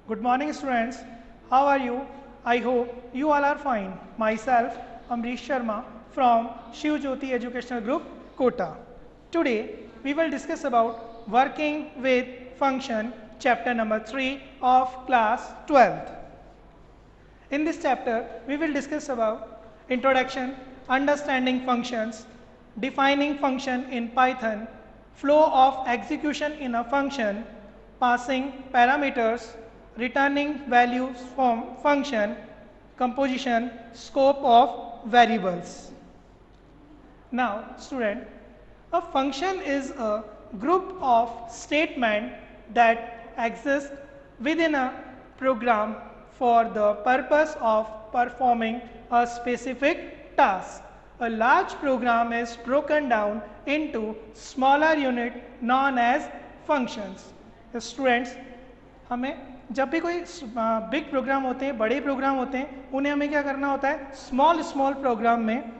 Good morning, students. How are you? I hope you all are fine. Myself, Amrish Sharma from Shiv Jyoti Educational Group, Kota. Today, we will discuss about working with function, chapter number 3 of class 12th. In this chapter, we will discuss about introduction, understanding functions, defining function in Python, flow of execution in a function, passing parameters, returning values from function, composition, scope of variables. Now, student, a function is a group of statements that exist within a program for the purpose of performing a specific task. A large program is broken down into smaller units known as functions. Students, हमें जब भी कोई big programme होते हैं, बड़े programme होते हैं, उन्हें हमें क्या करना होता है, स्मॉल स्मॉल प्रोग्राम में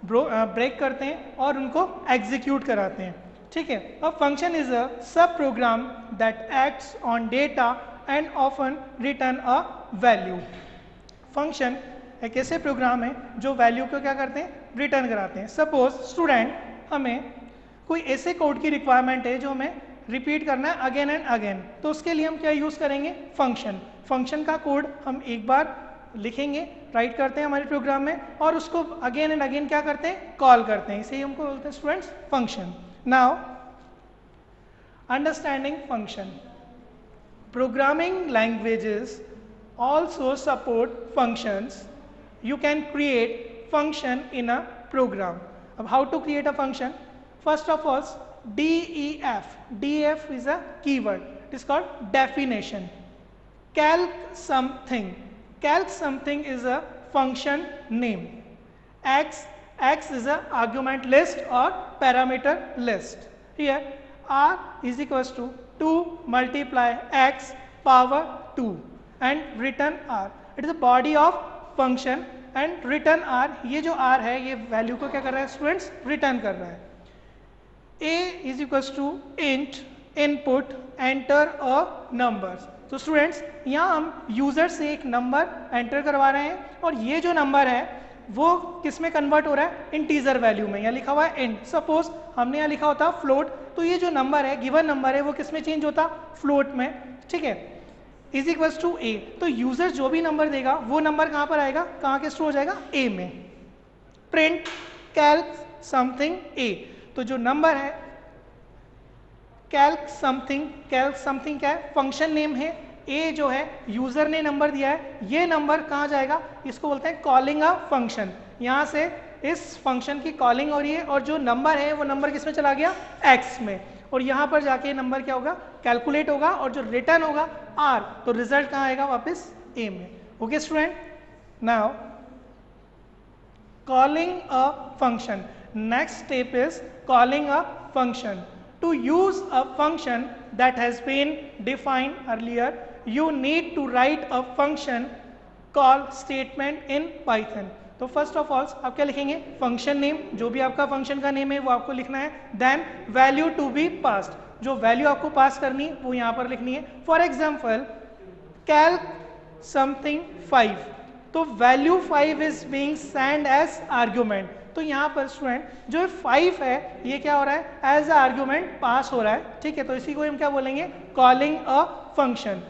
ब्रेक करते हैं और उनको एग्जीक्यूट कराते हैं. ठीक है. A function is a sub program that acts on data and often returns a value. Function एक ऐसे प्रोग्राम है जो वैल्यू को क्या करते हैं, रिटर्न कराते हैं. सपोज स्टूडेंट, हमें कोई ऐसे कोड की रिक्वायरमेंट है जो हमें रिपीट करना है अगेन एंड अगेन, तो उसके लिए हम क्या यूज़ करेंगे, फंक्शन. फंक्शन का कोड हम एक बार लिखेंगे, राइट करते हैं हमारे प्रोग्राम में और उसको अगेन एंड अगेन क्या करते हैं, कॉल करते हैं. इसे हमको बोलते हैं students function. Now understanding function. Programming languages also support functions. You can create function in a program. अब how to create a function? First of all, DEF. DEF is a keyword. It is called definition. Calc something. Calc something is a function name. X is a argument list or parameter list. Here R is equals to 2 multiply X power 2 and return R. It is a body of function and return R. ये जो R है ये value को क्या कर रहा है students, return कर रहा है. A is equals to int input enter a numbers. तो स्टूडेंट्स यहाँ हम यूजर से एक नंबर एंटर करवा रहे हैं और ये जो नंबर है वो किस में कन्वर्ट हो रहा है, इंटीजर वैल्यू में. यहाँ लिखा हुआ है int. सपोज हमने यहाँ लिखा होता फ्लोट, तो ये जो नंबर है गिवन नंबर है वो किस में चेंज होता, फ्लोट में. ठीक है. इज इक्वल्स टू ए. तो यूजर जो भी नंबर देगा वो नंबर कहाँ पर आएगा, कहाँ के स्टोर हो जाएगा, ए में. प्रिंट कैल्क समथिंग ए. तो जो नंबर है कैल्क समथिंग क्या है, फंक्शन नेम है. ए जो है यूजर ने नंबर दिया है, ये नंबर कहाँ जाएगा, इसको बोलते हैं कॉलिंग अ फंक्शन. यहाँ से इस फंक्शन की कॉलिंग हो रही है और जो नंबर है वो नंबर किस में चला गया, एक्स में. और यहाँ पर जाके नंबर क्या होगा, कैलकुलेट होगा और जो रिटर्न होगा आर, तो रिजल्ट कहाँ आएगा, वापस ए में. Okay student. Now calling a function. Next step is calling a function. To use a function that has been defined earlier, you need to write a function call statement in Python. तो first of all आप क्या लिखेंगे, function name, जो भी आपका function का name है वो आपको लिखना है. Then value to be passed, जो वैल्यू आपको पास करनी है वो यहाँ पर लिखनी है. फॉर एग्जाम्पल कैल्क समथिंग 5, तो value 5 is being send as argument. तो यहाँ पर स्टूडेंट जो 5 है ये क्या हो रहा है, एज अ आर्ग्यूमेंट पास हो रहा है. ठीक है. तो इसी को हम क्या बोलेंगे, calling a function.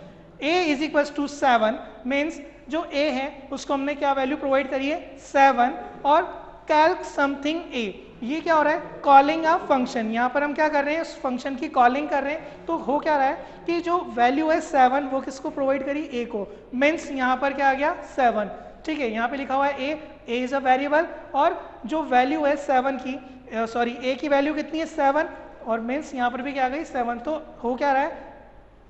a is equal to 7 means जो a है उसको हमने क्या वैल्यू प्रोवाइड करी है, 7. और कैल्क समथिंग a, ये क्या हो रहा है, कॉलिंग अ फंक्शन. यहाँ पर हम क्या कर रहे हैं, उस फंक्शन की कॉलिंग कर रहे हैं. तो हो क्या रहा है कि जो वैल्यू है 7 वो किसको प्रोवाइड करी, a को. मीन्स यहाँ पर क्या आ गया, 7. ठीक है. यहाँ पे लिखा हुआ है a इज अ वेरिएबल और जो वैल्यू है 7 की, सॉरी a की वैल्यू कितनी है, 7. और मीन्स यहाँ पर भी क्या आ गई, 7. तो हो क्या रहा है,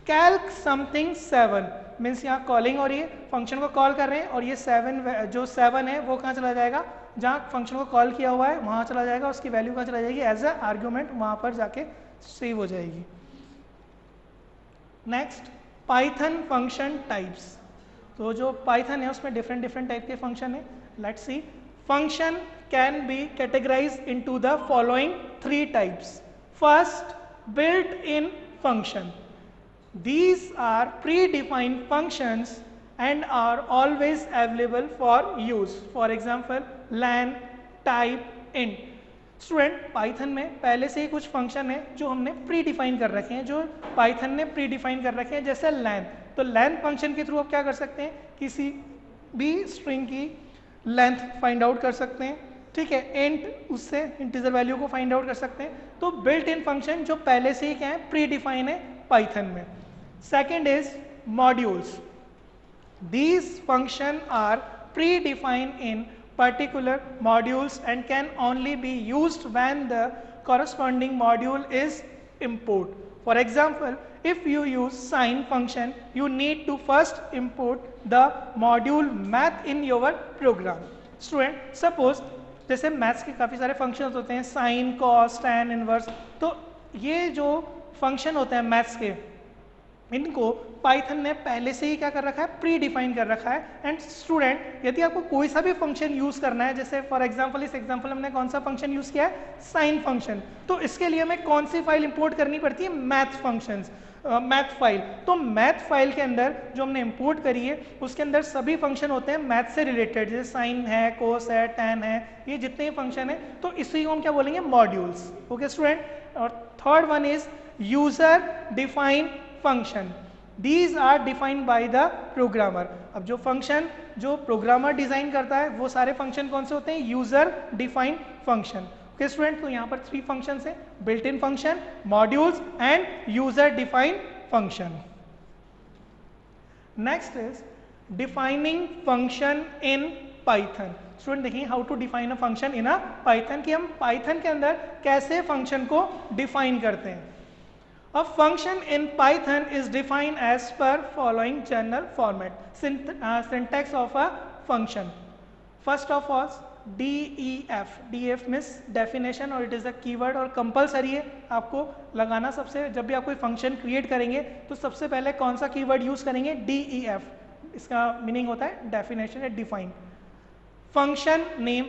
कैल्क समथिंग 7 मीन्स यहाँ कॉलिंग हो रही है, फंक्शन को कॉल कर रहे हैं और ये 7 जो 7 है वो कहाँ चला जाएगा, जहाँ फंक्शन को कॉल किया हुआ है वहाँ चला जाएगा. उसकी वैल्यू कहाँ चला जाएगी, एज अ आर्ग्यूमेंट वहाँ पर जाके सेव हो जाएगी. Next Python function types. तो जो पाइथन है उसमें डिफरेंट टाइप के फंक्शन है. Let's see. Function can be categorised into the following 3 types. First, built in function. These are predefined functions and are always available for use. For example, len, type, int. Student Python में पहले से ही कुछ function है जो हमने pre define कर रखे हैं, जो पाइथन ने प्री डिफाइन कर रखे हैं, जैसे लेंथ. तो लेंथ फंक्शन के थ्रू आप क्या कर सकते हैं, किसी भी स्ट्रिंग की लेंथ फाइंड आउट कर सकते हैं. ठीक है, इंट उससे इंटीजर वैल्यू को फाइंड आउट कर सकते हैं. तो बिल्ट इन फंक्शन जो पहले से ही क्या है, प्री डिफाइन है पाइथन में. Second is modules. These functions are predefined in particular modules and can only be used when the corresponding module is import. For example, if you use sine function, you need to first import the module math in your program. Student, suppose जैसे maths के काफ़ी सारे functions होते हैं, sign, cos, tan, inverse. तो ये जो function होते हैं मैथ्स के, इनको पाइथन ने पहले से ही क्या कर रखा है, प्री डिफाइन कर रखा है. एंड स्टूडेंट, यदि आपको कोई सा भी फंक्शन यूज करना है, जैसे फॉर एग्जांपल इस एग्जांपल हमने कौन सा फंक्शन यूज किया है, साइन फंक्शन, तो इसके लिए हमें कौन सी फाइल इंपोर्ट करनी पड़ती है, मैथ फंक्शंस, मैथ फाइल. तो मैथ फाइल के अंदर जो हमने इंपोर्ट करी है उसके अंदर सभी फंक्शन होते हैं मैथ से रिलेटेड, जैसे साइन है, कोस है, टैन है, ये जितने भी फंक्शन है, तो इसी को हम क्या बोलेंगे, मॉड्यूल्स. Okay student. और third one is user define function. These are defined by the programmer. अब जो फंक्शन जो प्रोग्रामर डिजाइन करता है वो सारे फंक्शन कौन से होते हैं, user defined function. Okay student, तो यहाँ पर 3 फंक्शंस हैं, built in function, modules and user defined function. Next is defining function in Python. Student देखिए how to define a function in a Python, कि हम पाइथन के अंदर कैसे फंक्शन को डिफाइन करते हैं. A function in Python is defined as per following general format. Syntax of a function. First of all, DEF. DEF means definition और it is a keyword और compulsory है आपको लगाना. सबसे जब भी आप कोई फंक्शन क्रिएट करेंगे तो सबसे पहले कौन सा कीवर्ड यूज करेंगे, DEF. इसका मीनिंग होता है डेफिनेशन या डिफाइन. फंक्शन नेम,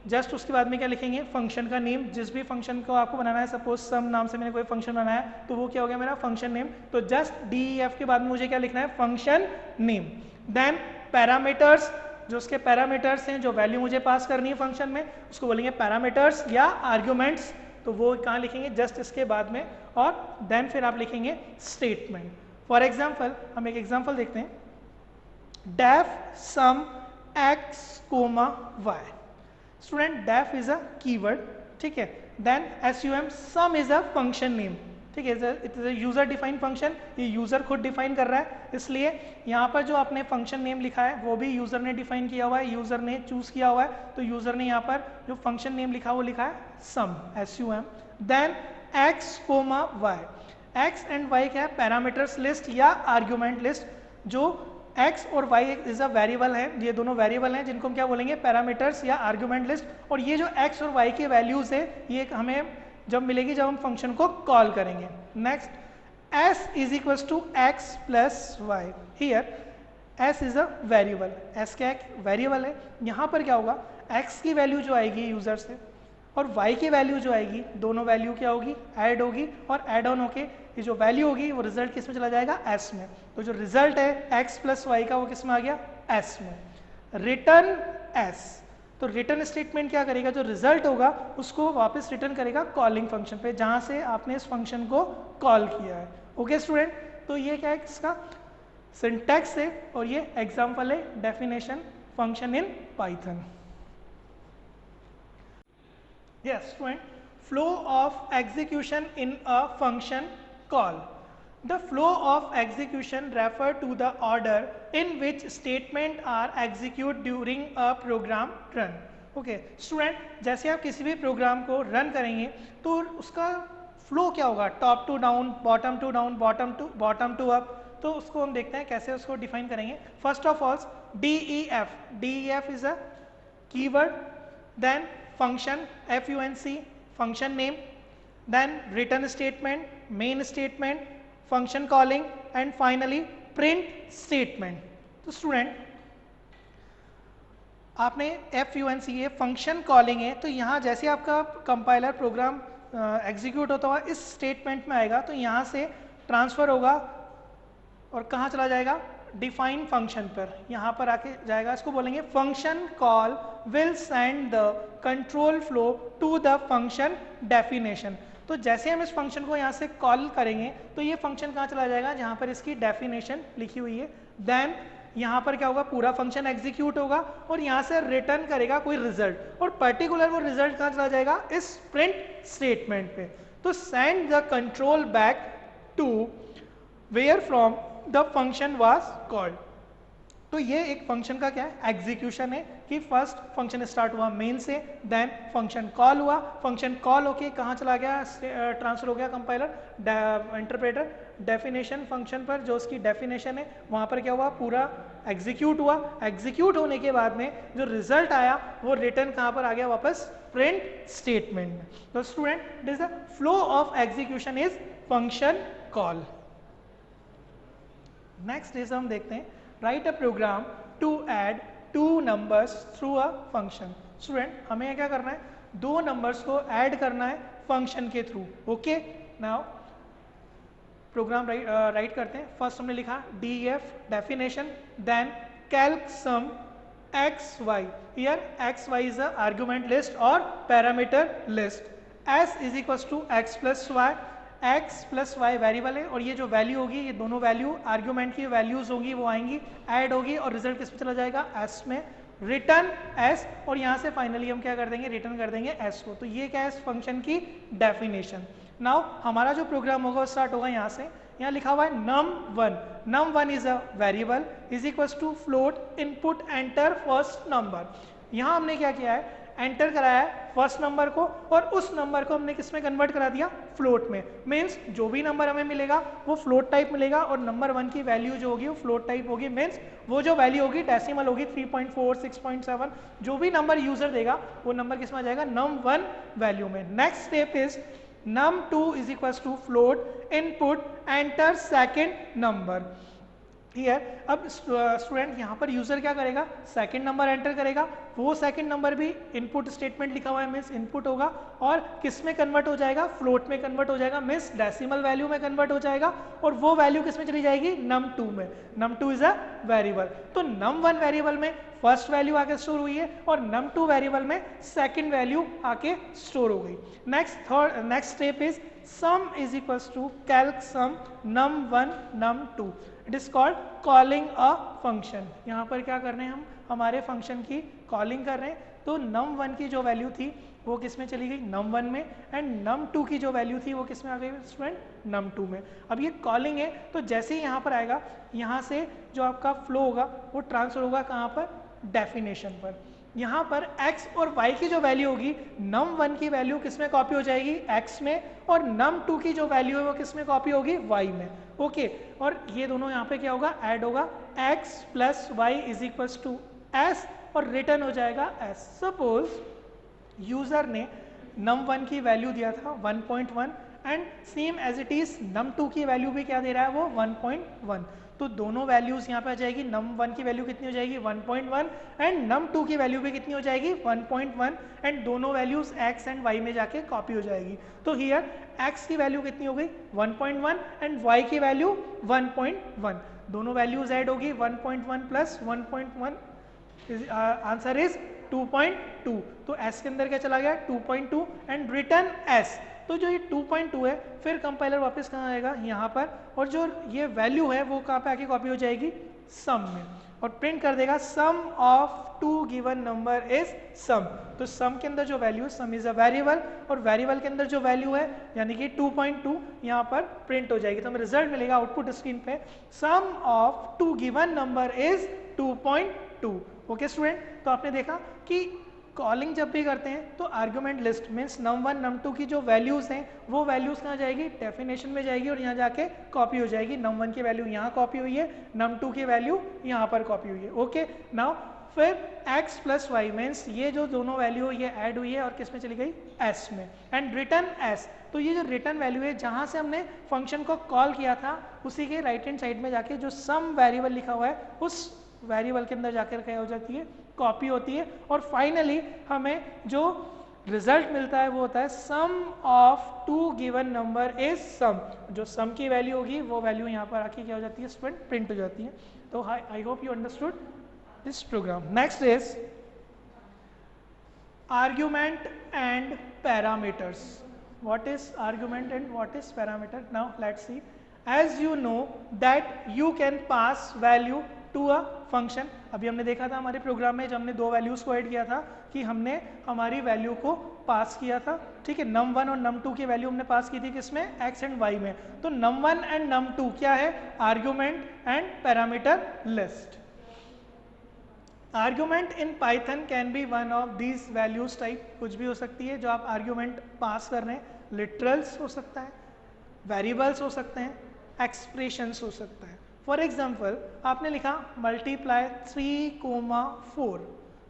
जस्ट उसके बाद में क्या लिखेंगे, फंक्शन का नेम. जिस भी फंक्शन को आपको बनाना है, सपोज सम नाम से मैंने कोई फंक्शन बनाया तो वो क्या हो गया मेरा फंक्शन नेम. तो जस्ट DEF के बाद में मुझे क्या लिखना है, फंक्शन नेम. देन पैरामीटर्स, जो उसके पैरामीटर्स हैं, जो वैल्यू मुझे पास करनी है फंक्शन में, उसको बोलेंगे पैरामीटर्स या आर्ग्यूमेंट्स. तो वो कहाँ लिखेंगे, जस्ट इसके बाद में. और देन फिर आप लिखेंगे स्टेटमेंट. फॉर एग्जाम्पल हम एक एग्जाम्पल देखते हैं, def sum x, y. Student def is a keyword, ठीक है. Then sum sum is a function name, ठीक है. It is a user defined function, ये यूजर खुद डिफाइन कर रहा है, इसलिए यहाँ पर जो आपने फंक्शन नेम लिखा है वो भी यूजर ने डिफाइन किया हुआ है, यूजर ने चूज किया हुआ है. तो यूजर ने यहाँ पर जो फंक्शन नेम लिखा वो लिखा है sum, sum. Then x, y. x and y क्या है, पैरामीटर्स लिस्ट या आर्ग्यूमेंट लिस्ट. जो x और y इज अ वेरिएबल है, ये दोनों वेरिएबल हैं जिनको हम क्या बोलेंगे, पैरामीटर्स या आर्ग्यूमेंट लिस्ट. और ये जो x और y के वैल्यूज है ये हमें जब मिलेगी जब हम फंक्शन को कॉल करेंगे. Next, s is equal to x plus Y. Here s is a variable, s क्या एक वेरिएबल है. यहाँ पर क्या होगा, x की वैल्यू जो आएगी यूजर से और y की वैल्यू जो आएगी, दोनों वैल्यू क्या होगी, ऐड होगी, और ऐड ऑन होके ये जो वैल्यू होगी वो रिजल्ट किस में चला जाएगा, s में. तो जो रिजल्ट है x प्लस वाई का वो किस में आ गया, s में. रिटर्न s, तो रिटर्न स्टेटमेंट क्या करेगा, जो रिजल्ट होगा उसको वापस रिटर्न करेगा कॉलिंग फंक्शन पे, जहां से आपने इस फंक्शन को कॉल किया है. ओके स्टूडेंट, तो ये क्या है, इसका सिंटैक्स है और ये एग्जांपल है definition function in Python. Yes, student. Flow of execution in a function call. The flow of execution refer to the order in which statement are executed during a program run. Okay, student, जैसे आप किसी भी programme को run करेंगे तो उसका flow क्या होगा, top to down, bottom to down, bottom to up. तो उसको हम देखते हैं कैसे उसको डिफाइन करेंगे. First of all DEF. DEF is a keyword. Then function func, function name. Then return statement, main statement, function calling, and finally print statement. तो student आपने func ये फंक्शन कॉलिंग है, तो यहाँ जैसे आपका कंपाइलर प्रोग्राम एग्जीक्यूट होता हुआ इस स्टेटमेंट में आएगा तो यहाँ से ट्रांसफर होगा और कहाँ चला जाएगा, डिफाइन फंक्शन पर, यहाँ पर आके जाएगा, इसको बोलेंगे function call will send the control flow to the function definition. तो जैसे हम इस फंक्शन को यहाँ से कॉल करेंगे तो ये फंक्शन कहाँ चला जाएगा, जहाँ पर इसकी डेफिनेशन लिखी हुई है। देन यहाँ पर क्या होगा, पूरा फंक्शन एग्जीक्यूट होगा और यहाँ से रिटर्न करेगा कोई रिजल्ट, और पर्टिकुलर वो रिजल्ट कहाँ चला जाएगा, इस प्रिंट स्टेटमेंट पे। तो send the control back to where from the function was called. तो ये एक फंक्शन का क्या है, एग्जीक्यूशन है कि फर्स्ट फंक्शन स्टार्ट हुआ मेन से, देन फंक्शन कॉल हुआ, फंक्शन कॉल होके कहाँ चला गया, ट्रांसफर हो गया कंपाइलर इंटरप्रेटर डेफिनेशन फंक्शन पर, जो उसकी डेफिनेशन है वहाँ पर क्या हुआ, पूरा एग्जीक्यूट हुआ। एग्जीक्यूट होने के बाद में जो रिजल्ट आया वो रिटर्न कहाँ पर आ गया, वापस प्रिंट स्टेटमेंट में। तो student, this the flow of execution is function call. Next is हम देखते हैं write a program to add two numbers through a function. Student, हमें क्या करना है, दो नंबर्स को ऐड करना है फंक्शन के थ्रू। ओके, नाउ प्रोग्राम राइट करते हैं। फर्स्ट हमने लिखा def definition, then calc sum x y, here x y is a argument list or parameter list, s is equals to x plus y, x plus Y variable है और ये जो value होगी, ये दोनों वैल्यू आर्ग्यूमेंट की values होंगी, वो आएंगी, ऐड होगी और रिजल्ट किस में चला जाएगा, s में, रिटर्न s, और यहाँ से फाइनली हम क्या कर देंगे, रिटर्न कर देंगे s को। तो ये क्या है, इस फंक्शन की डेफिनेशन। नाउ हमारा जो प्रोग्राम होगा वो स्टार्ट होगा यहाँ से, यहाँ लिखा हुआ है num1, num1 is a variable is equals to float input enter first number. यहाँ हमने क्या किया है, एंटर कराया है फर्स्ट नंबर को और उस नंबर को हमने किस में कन्वर्ट करा दिया, फ्लोट में। मीन्स जो भी नंबर हमें मिलेगा वो फ्लोट टाइप मिलेगा और नंबर 1 की वैल्यू जो होगी वो फ्लोट टाइप होगी। मीन्स वो जो वैल्यू होगी डेसिमल होगी 3.4, 6.7, जो भी नंबर यूजर देगा वो नंबर किस में आ जाएगा, num1 वैल्यू में। Next step is num2 is equals to float input enter second number. Here, अब स्टूडेंट यहाँ पर यूजर क्या करेगा, सेकंड नंबर एंटर करेगा, वो सेकंड नंबर भी इनपुट स्टेटमेंट लिखा हुआ है, मीन्स इनपुट होगा और किस में कन्वर्ट हो जाएगा, फ्लोट में कन्वर्ट हो जाएगा, मीन्स डेसिमल वैल्यू में कन्वर्ट हो जाएगा और वो वैल्यू किस में चली जाएगी, num2 में। num2 इज अ वेरिएबल, तो num1 वेरिएबल में फर्स्ट वैल्यू आके स्टोर हुई है और num2 वेरिएबल में सेकंड वैल्यू आके स्टोर हो गई। Next step is sum is equals to calc sum num1 num2, it is called calling a function. यहाँ पर क्या कर रहे हैं, हम हमारे फंक्शन की कॉलिंग कर रहे हैं। तो num1 की जो वैल्यू थी वो किस में चली गई, num1 में, एंड num2 की जो वैल्यू थी वो किस में आ गई स्टूडेंट, num2 में। अब ये कॉलिंग है तो जैसे ही यहाँ पर आएगा, यहाँ से जो आपका फ्लो होगा वो ट्रांसफर होगा कहाँ पर, डेफिनेशन पर। यहाँ पर x और y की जो वैल्यू होगी, num1 की वैल्यू किस में कॉपी हो जाएगी, x में, और num2 की जो वैल्यू है वो किस में कॉपी होगी, y में। ओके, और ये दोनों यहाँ पे क्या होगा, ऐड होगा, x plus Y is equals to s और रिटर्न हो जाएगा s। सपोज यूजर ने num1 की वैल्यू दिया था 1.1 and same as it is num2 की वैल्यू भी क्या दे रहा है, वो 1.1। तो दोनों वैल्यूज यहाँ पे आ जाएगी, num1 की वैल्यू कितनी हो जाएगी 1.1 एंड num2 की वैल्यू भी कितनी हो जाएगी 1.1, एंड दोनों वैल्यूज x एंड y में जाके कॉपी हो जाएगी। तो हियर x की वैल्यू कितनी हो गई 1.1 एंड y की वैल्यू 1.1, दोनों वैल्यूज ऐड होगी 1.1 प्लस 1.1, आंसर इज 2.2। तो s के अंदर क्या चला गया 2.2 एंड रिटर्न s। तो जो ये 2.2 है फिर कंपाइलर वापस कहाँ आएगा, यहाँ पर, और जो ये वैल्यू है वो कहाँ पे आके कॉपी हो जाएगी, सम में, और प्रिंट कर देगा sum of two given number is sum. तो सम के अंदर जो value, sum is a variable, और वेरिएबल के अंदर जो वैल्यू है यानी कि 2.2 यहाँ पर प्रिंट हो जाएगी। तो हमें रिजल्ट मिलेगा आउटपुट स्क्रीन पे, sum of two given number is 2.2। Okay student, तो आपने देखा कि कॉलिंग जब भी करते हैं तो argument list means num1 num2 की जो वैल्यूज हैं वो वैल्यूज कहाँ जाएगी, डेफिनेशन में जाएगी और यहाँ जाके कॉपी हो जाएगी। num1 की वैल्यू यहाँ कॉपी हुई है, num2 की वैल्यू यहाँ पर कॉपी हुई है। ओके, नाउ फिर x प्लस वाई मीन्स ये जो दोनों वैल्यू ये ऐड हुई है और किस में चली गई, s में, एंड रिटर्न s। तो ये जो रिटर्न वैल्यू है जहाँ से हमने फंक्शन को कॉल किया था उसी के राइट हैंड साइड में जाके जो सम वेरिएबल लिखा हुआ है उस वेरिएबल के अंदर जाकर क्या हो जाती है, कॉपी होती है, और फाइनली हमें जो रिजल्ट मिलता है वो होता है sum of two given number is sum. जो सम की वैल्यू होगी वो वैल्यू यहाँ पर आके क्या हो जाती है, स्टूडेंट प्रिंट हो जाती है। तो I hope you understood this program. Next is argument and parameters. What is argument and what is parameter? Now let's see. As you know that you can pass value to a function. अभी हमने देखा था हमारे programme में जब हमने दो values को ऐड किया था कि हमने हमारी वैल्यू को पास किया था, ठीक है। num1 और num2 की वैल्यू हमने पास की थी किसमें, x एंड y में। तो num1 एंड num2 क्या है, argument and parameter list. Argument in Python can be one of these values type, कुछ भी हो सकती है जो आप आर्ग्यूमेंट पास कर रहे हैं। लिटरल्स हो सकता है, वेरिएबल्स हो सकते हैं, एक्सप्रेशंस हो सकता है। फॉर एग्जांपल आपने लिखा मल्टीप्लाई 3,4,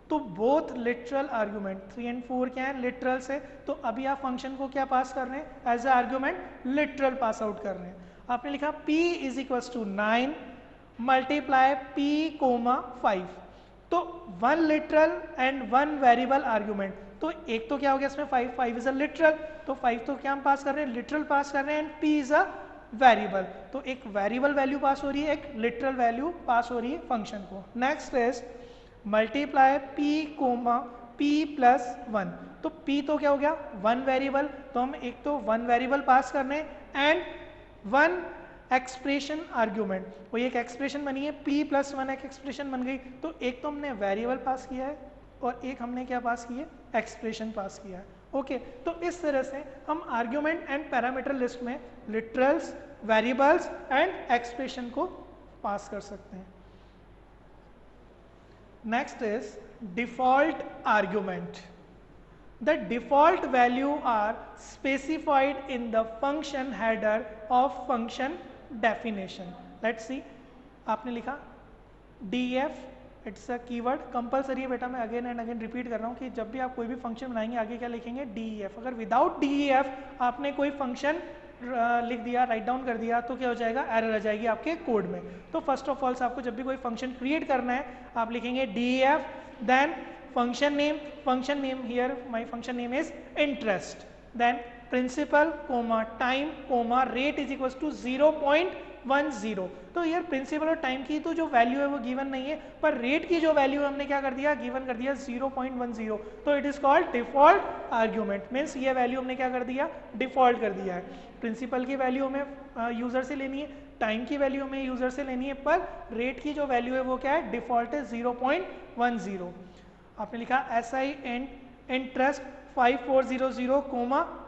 तो बोथ लिटरल आर्ग्यूमेंट 3 एंड 4 क्या है, लिटरल्स है। तो अभी आप फंक्शन को क्या पास कर रहे हैं, as a argument literal pass out कर रहे हैं। आपने लिखा p is equal to 9 multiply p, 5, तो 1 लिटरल एंड 1 वेरिएबल आर्ग्यूमेंट। तो एक तो क्या हो गया इसमें 5 इज अ लिटरल, तो 5 तो क्या हम पास कर रहे हैं, लिटरल पास कर रहे हैं, and p is a variable. तो एक वेरिएबल वैल्यू पास हो रही है, एक लिटरल वैल्यू पास हो रही है फंक्शन को। Next is multiply p plus 1, तो p तो क्या हो गया 1 वेरिएबल, तो हम एक तो 1 वेरिएबल पास कर रहे हैं एंड 1 एक्सप्रेशन आर्ग्यूमेंट। वो एक एक्सप्रेशन बनी है, p प्लस 1 एक एक्सप्रेशन बन गई। तो एक तो हमने वेरिएबल पास किया है और एक हमने क्या पास की है, एक्सप्रेशन पास किया है। ओके, तो इस तरह से हम आर्ग्यूमेंट एंड पैरामीटर लिस्ट में लिटरल्स, वेरिएबल्स एंड एक्सप्रेशन को पास कर सकते हैं। Next is default argument. The default value are specified in the function header of function definition. Let's see. आपने लिखा def, it's a keyword, compulsory है बेटा, मैं अगेन एंड अगेन रिपीट कर रहा हूँ कि जब भी आप कोई भी फंक्शन बनाएंगे आगे क्या लिखेंगे, def। अगर विदाउट def आपने कोई फंक्शन लिख दिया, राइट डाउन कर दिया, तो क्या हो जाएगा, एरर आ जाएगी आपके कोड में। तो फर्स्ट ऑफ ऑल आपको जब भी कोई फंक्शन क्रिएट करना है आप लिखेंगे def, then function name here my function name is interest, then principal comma time comma rate is equals to 0.10। तो यार प्रिंसिपल और टाइम की तो जो वैल्यू है वो गिवन नहीं है, पर रेट की जो वैल्यू है हमने क्या कर दिया, गिवन कर दिया 0.10। तो it is called default argument, means ये वैल्यू हमने क्या कर दिया, डिफॉल्ट कर दिया है। प्रिंसिपल की वैल्यू हमें यूजर से लेनी है, टाइम की वैल्यू हमें यूजर से लेनी है, पर रेट की जो वैल्यू है वो क्या है, डिफॉल्ट है 0.10। आपने लिखा SI इंटरेस्ट 5400,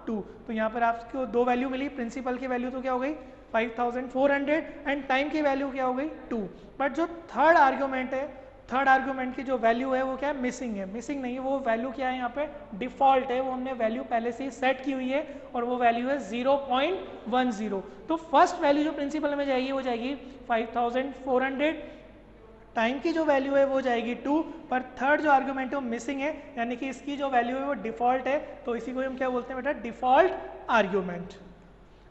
2, तो यहाँ पर आपको दो वैल्यू मिली, प्रिंसिपल की वैल्यू तो क्या हो गई 5400 एंड टाइम की वैल्यू क्या हो गई 2। बट जो थर्ड आर्ग्यूमेंट है, थर्ड आर्ग्यूमेंट की जो वैल्यू है वो क्या है, मिसिंग है। मिसिंग नहीं है, वो वैल्यू क्या है यहाँ पे, डिफॉल्ट है, वो हमने वैल्यू पहले से ही सेट की हुई है और वो वैल्यू है 0.10। तो फर्स्ट वैल्यू जो प्रिंसिपल में जाएगी वो जाएगी 5400, टाइम की जो वैल्यू है वो जाएगी 2, पर थर्ड जो आर्ग्यूमेंट है वो मिसिंग है, यानी कि इसकी जो वैल्यू है वो डिफॉल्ट है, तो इसी को हम क्या बोलते हैं बेटा, default argument.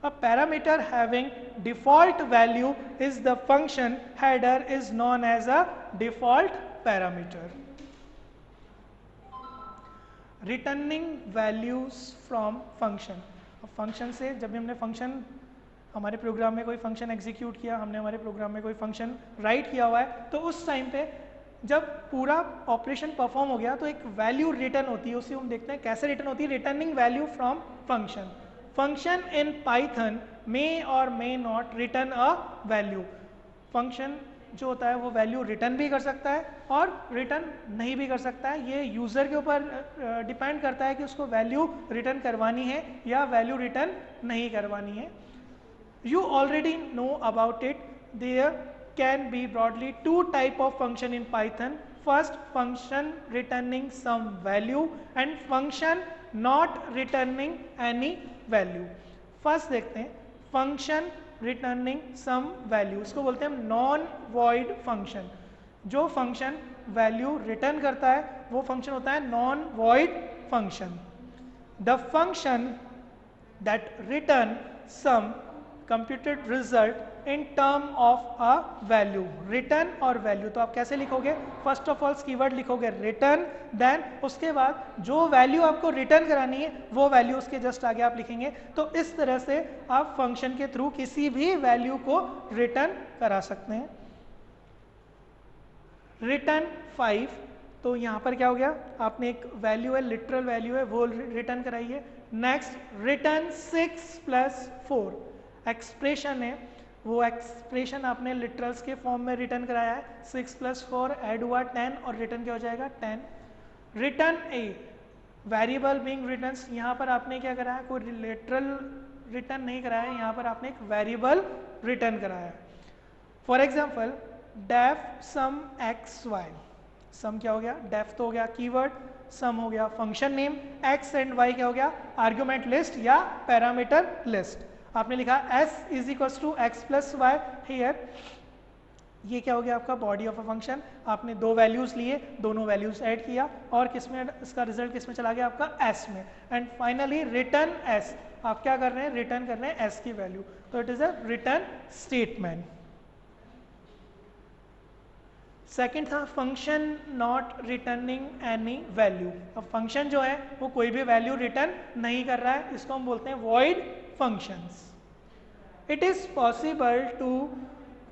A parameter having default value is the function header is known as a default parameter. Returning values from function. अब फंक्शन से जब भी हमने फंक्शन हमारे प्रोग्राम में कोई फंक्शन एग्जीक्यूट किया, हमने हमारे प्रोग्राम में कोई फंक्शन राइट किया हुआ है, तो उस टाइम पे जब पूरा ऑपरेशन परफॉर्म हो गया तो एक वैल्यू रिटर्न होती है, उसे हम देखते हैं कैसे रिटर्न होती है, returning value from function. Function in Python may और may not return a value. Function जो होता है वो वैल्यू रिटर्न भी कर सकता है और रिटर्न नहीं भी कर सकता है, ये यूज़र के ऊपर डिपेंड करता है कि उसको वैल्यू रिटर्न करवानी है या वैल्यू रिटर्न नहीं करवानी है। You already know about it. There can be broadly two type of function in Python. First, function returning some value and function not returning any value. First देखते हैं function returning some value, इसको बोलते हैं हम non void function। जो function value return करता है वो function होता है non void function। The function that return some computed result in term of a value, return और वैल्यू। तो आप कैसे लिखोगे, फर्स्ट ऑफ ऑल कीवर्ड लिखोगे रिटर्न, देन उसके बाद जो वैल्यू आपको रिटर्न करानी है वो वैल्यू उसके जस्ट आगे आप लिखेंगे। तो इस तरह से आप फंक्शन के थ्रू किसी भी वैल्यू को रिटर्न करा सकते हैं। रिटर्न 5, तो यहाँ पर क्या हो गया, आपने एक वैल्यू है, लिटरल वैल्यू है, वो रिटर्न कराई है। नेक्स्ट रिटर्न 6 + 4, एक्सप्रेशन है, वो एक्सप्रेशन आपने लिटरल्स के फॉर्म में रिटर्न कराया है। 6 + 4 ऐड हुआ 10 और रिटर्न क्या हो जाएगा 10। रिटर्न ए, वेरिएबल बीइंग रिटर्न्स, यहाँ पर आपने क्या कराया, कोई लिटरल रिटर्न नहीं कराया है, यहाँ पर आपने एक वेरिएबल रिटर्न कराया है। For example def sum X Y, sum क्या हो गया, डेफ तो हो गया कीवर्ड, सम हो गया function name, X and Y क्या हो गया, आर्गुमेंट लिस्ट या पैरामीटर लिस्ट। आपने लिखा s = x + y हियर, ये क्या हो गया आपका बॉडी ऑफ अ फंक्शन। आपने दो वैल्यूज लिए, दोनों वैल्यूज ऐड किया और किसमें, इसका रिजल्ट किसमें चला गया आपका s में। एंड फाइनली रिटर्न s, आप क्या कर रहे हैं, रिटर्न कर रहे हैं s की वैल्यू। तो it is a return statement. Second था function not returning any value. अब फंक्शन जो है वो कोई भी वैल्यू रिटर्न नहीं कर रहा है, इसको हम बोलते हैं void functions. It is possible to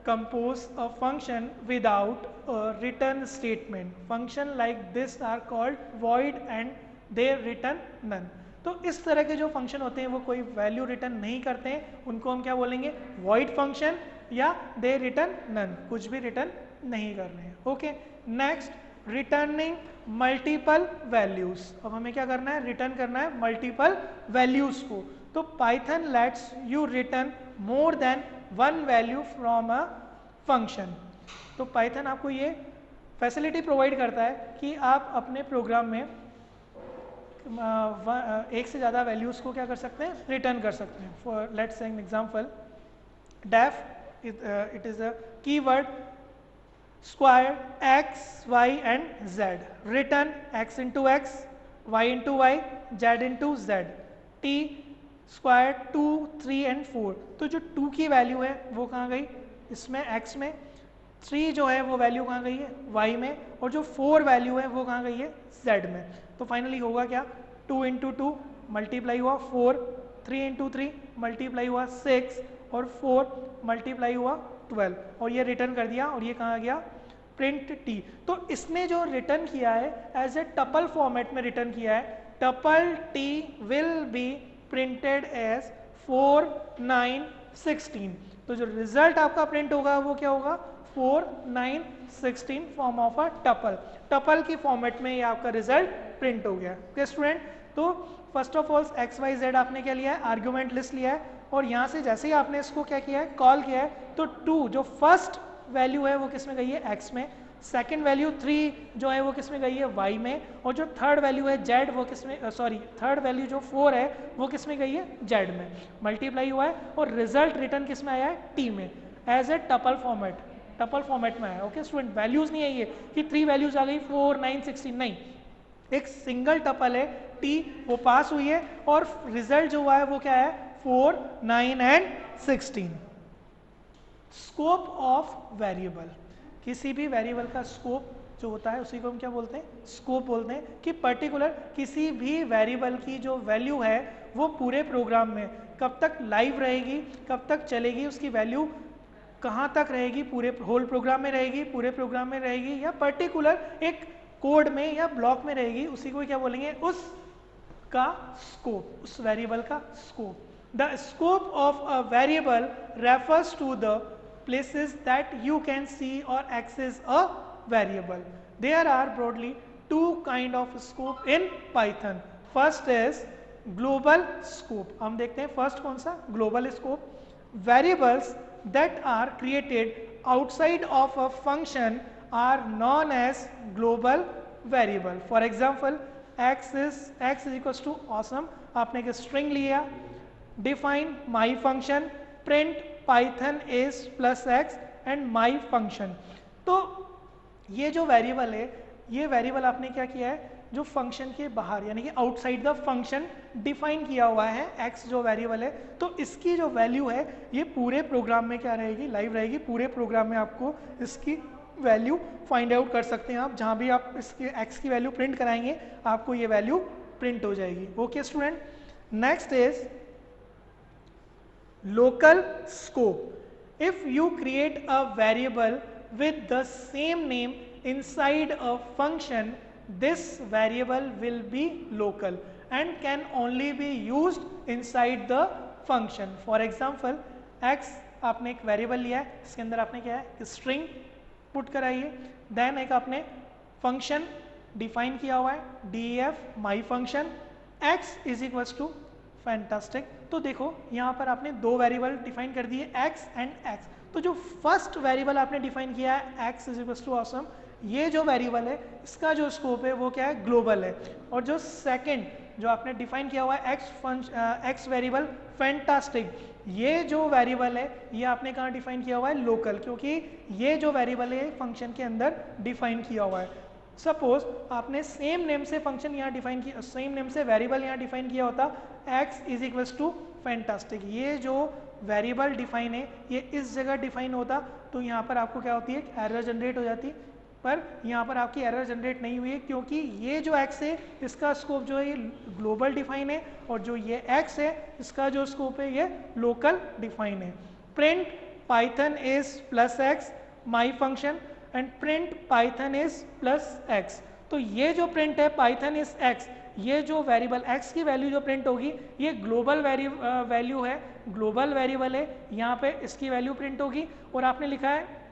compose a function without a return statement. Function like this are called void and they return none. तो इस तरह के जो फंक्शन होते हैं वो कोई वैल्यू रिटर्न नहीं करते हैं, उनको हम क्या बोलेंगे, वॉइड फंक्शन या दे रिटर्न नन, कुछ भी रिटर्न नहीं कर रहे हैं। Okay, next returning multiple values. अब हमें क्या करना है, रिटर्न करना है मल्टीपल वैल्यूज को। तो Python let's you return more than one value from a function. तो पाइथन आपको ये फैसिलिटी प्रोवाइड करता है कि आप अपने प्रोग्राम में एक से ज़्यादा वैल्यूज को क्या कर सकते हैं, रिटर्न कर सकते हैं। For let's say an example, def it is a keyword square x, y and z, return x into x, y into y, z into z, t square 2, 3 and 4। तो जो 2 की वैल्यू है वो कहाँ गई, इसमें x में, 3 जो है वो वैल्यू कहाँ गई है y में, और जो 4 वैल्यू है वो कहाँ गई है z में। तो फाइनली होगा क्या, 2 × 2 मल्टीप्लाई हुआ 4, 3 × 3 मल्टीप्लाई हुआ 6 और 4 मल्टीप्लाई हुआ 12 और ये रिटर्न कर दिया। और ये कहाँ गया, प्रिंट टी। तो इसने जो रिटर्न किया है एज ए टपल फॉर्मेट में रिटर्न किया है, tuple T will be printed as 4, 9, 16। तो जो रिजल्ट आपका प्रिंट होगा वो क्या होगा, 4, 9, 16 form of a tuple. Tuple की फॉर्मेट में ये आपका रिजल्ट प्रिंट हो गया। ओके स्टूडेंट, तो first of all X Y Z आपने क्या लिया है, आर्ग्यूमेंट लिस्ट लिया है, और यहाँ से जैसे ही आपने इसको क्या किया है, कॉल किया है, तो 2 जो फर्स्ट वैल्यू है वो किस में गई है, x में, सेकंड वैल्यू 3 जो है वो किस में गई है, y में, और जो थर्ड वैल्यू है z वो किस में, सॉरी थर्ड वैल्यू जो 4 है वो किस में गई है, z में, मल्टीप्लाई हुआ है और रिजल्ट रिटर्न किस में आया है, t में, as a tuple format, tuple format में आया। ओके स्टूडेंट, वैल्यूज नहीं है ये कि 3 वैल्यूज आ गई 4, 9, 16, नहीं, एक सिंगल टपल है t, वो पास हुई है और रिजल्ट जो हुआ है वो क्या है, 4, 9 एंड 16। स्कोप ऑफ वेरिएबल, किसी भी वेरिएबल का स्कोप जो होता है उसी को हम क्या बोलते हैं, स्कोप बोलते हैं, कि पर्टिकुलर किसी भी वेरिएबल की जो वैल्यू है वो पूरे प्रोग्राम में कब तक लाइव रहेगी, कब तक चलेगी, उसकी वैल्यू कहाँ तक रहेगी, पूरे होल प्रोग्राम में रहेगी, पूरे प्रोग्राम में रहेगी, या पर्टिकुलर एक कोड में या ब्लॉक में रहेगी, उसी को क्या बोलेंगे, उसका स्कोप, उस वेरिएबल का scope. The scope of a variable refers to the places that you can see or access a variable. There are broadly 2 kind of scope in Python. First is global scope. हम देखते हैं first कौन सा, global scope. Variables that are created outside of a function are known as global variable. For example, x is equals to awesome. आपने एक string लिया, define my function, print python is plus x and my function। तो ये जो variable है, ये variable आपने क्या किया है, जो फंक्शन के बाहर यानी कि आउटसाइड द फंक्शन डिफाइन किया हुआ है x जो वेरिएबल है, तो इसकी जो वैल्यू है ये पूरे प्रोग्राम में क्या रहेगी, लाइव रहेगी। पूरे प्रोग्राम में आपको इसकी वैल्यू फाइंड आउट कर सकते हैं आप, जहाँ भी आप इसके x की वैल्यू प्रिंट कराएंगे आपको ये वैल्यू प्रिंट हो जाएगी। Okay student, next is local scope. If you create a variable with the same name inside a function, this variable will be local and can only be used inside the function. For example, x आपने एक variable लिया है, इसके अंदर आपने क्या है string put कराई है, देन एक आपने फंक्शन डिफाइन किया हुआ है def my function x is equals to fantastic. तो देखो यहाँ पर आपने दो वेरिएबल डिफाइन कर दिए x एंड x। तो जो फर्स्ट वेरिएबल आपने डिफाइन किया है x is equals to awesome, ये जो वेरिएबल है इसका जो स्कोप है वो क्या है, ग्लोबल है। और जो सेकंड जो आपने डिफाइन किया हुआ है x वेरिएबल फैंटास्टिक, ये जो वेरिएबल है ये आपने कहाँ डिफाइन किया हुआ है, लोकल, क्योंकि ये जो वेरिएबल है फंक्शन के अंदर डिफाइन किया हुआ है। सपोज आपने सेम नेम से फंक्शन यहाँ डिफाइन किया, सेम नेम से वेरिएबल यहाँ डिफाइन किया होता x is equals to fantastic, ये जो वेरिएबल डिफाइन है ये इस जगह डिफाइन होता, तो यहाँ पर आपको क्या होती है, एरर जनरेट हो जाती। पर यहाँ पर आपकी एरर जनरेट नहीं हुई है क्योंकि ये जो x है इसका स्कोप जो है ये ग्लोबल डिफाइन है, और जो ये x है इसका जो स्कोप है ये लोकल डिफाइन है। Print Python is plus x my function and print Python is plus x। तो ये जो प्रिंट है पाइथन इज x, ये जो वेरिएबल x की वैल्यू जो प्रिंट होगी ये ग्लोबल वैल्यू है, ग्लोबल वेरिएबल है, यहाँ पे इसकी वैल्यू प्रिंट होगी। और आपने लिखा है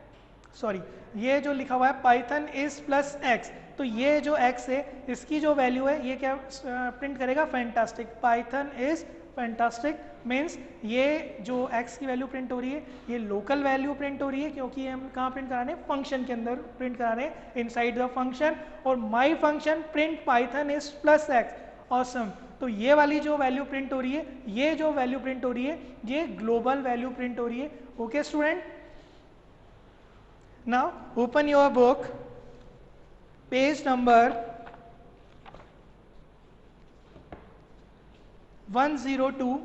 सॉरी ये जो लिखा हुआ है पाइथन इज प्लस x, तो ये जो x है इसकी जो वैल्यू है ये क्या प्रिंट करेगा, fantastic. Python is fantastic means ये जो x की वैल्यू प्रिंट हो रही है ये लोकल वैल्यू प्रिंट हो रही है, क्योंकि हम कहाँ प्रिंट करा रहे हैं, फंक्शन के अंदर प्रिंट करा रहे हैं, इनसाइड द फंक्शन। और my function print Python is plus x, awesome. तो ये वाली जो वैल्यू प्रिंट हो रही है, ये जो वैल्यू प्रिंट हो रही है ये ग्लोबल वैल्यू प्रिंट हो रही है। Okay student, now open your book, page number 102,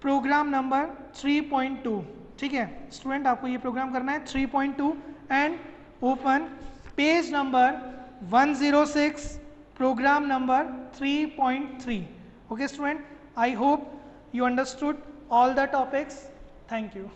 program number 3.2। ठीक है स्टूडेंट, आपको ये प्रोग्राम करना है 3.2 and open page number 106, program number 3.3। Okay student, I hope you understood all the topics. Thank you.